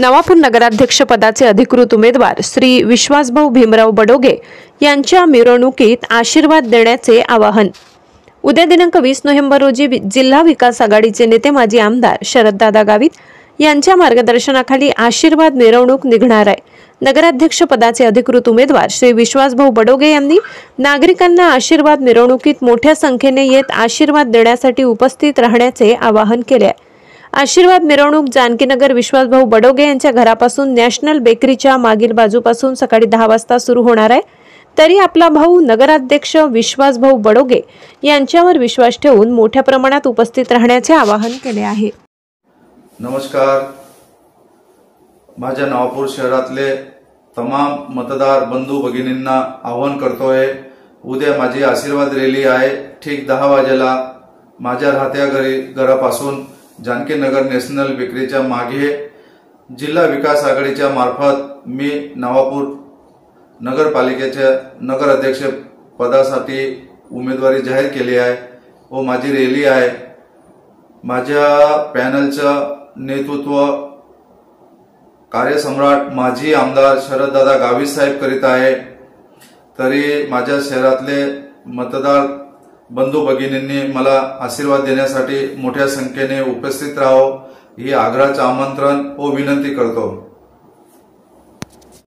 नवापूर नगराध्यक्ष पदाचे अधिकृत उमेदवार श्री विश्वासभाऊ भीमराव बडोगे यांच्या मिरवणुकीत आशीर्वाद देण्याचे आवाहन। उद्या दिनांक 20 नोव्हेंबर रोजी जिल्हा विकास आघाडीचे नेते माजी आमदार शरददादा गावित यांच्या मार्गदर्शनाखाली आशीर्वाद मिरवणूक निघणार आहे। नगराध्यक्ष पदाचे अधिकृत उमेदवार श्री विश्वासभाऊ बडोगे यांनी नागरिकांना आशीर्वाद मिरवणुकीत मोठ्या संख्येने येत आशीर्वाद देण्यासाठी उपस्थित राहण्याचे आवाहन केले आहे। आशीर्वाद मिरवणूक जानकीनगर विश्वासभाऊ बडोगे यांच्या घरापासून नॅशनल बेकरीच्या मागील बाजूपासून सकाळी 10 वाजता सुरू होणार आहे। तरी आपला भाऊ नगराध्यक्ष विश्वासभाऊ बडोगे यांच्यावर विश्वास ठेवून मोठ्या प्रमाणात उपस्थित राहण्याचे आवाहन केले आहे। नमस्कार, माझ्या नवापूर शहरातले तमाम मतदार बंधू भगिनींना आवाहन करतोय। उद्या माझी आशीर्वाद रॅली आहे। ठीक 10 वाजेला माझ्या राहत्या घरापासून जानकीनगर नॅशनल बेकरीच्या मागे जिल्हा विकास आघाडीच्या मार्फत मी नवापूर नगरपालिकेच्या नगराध्यक्ष पदासाठी उमेदवारी जाहीर केली आहे व माझी रॅली आहे। माझ्या पॅनलचं नेतृत्व कार्यसम्राट माजी आमदार शरददादा गावित साहेब करीत आहे। तरी माझ्या शहरातले मतदार बंधू भगिनींनी मला आशीर्वाद देण्यासाठी मोठ्या संख्येने उपस्थित राहावं ही आग्रहाचं आमंत्रण व विनंती करतो।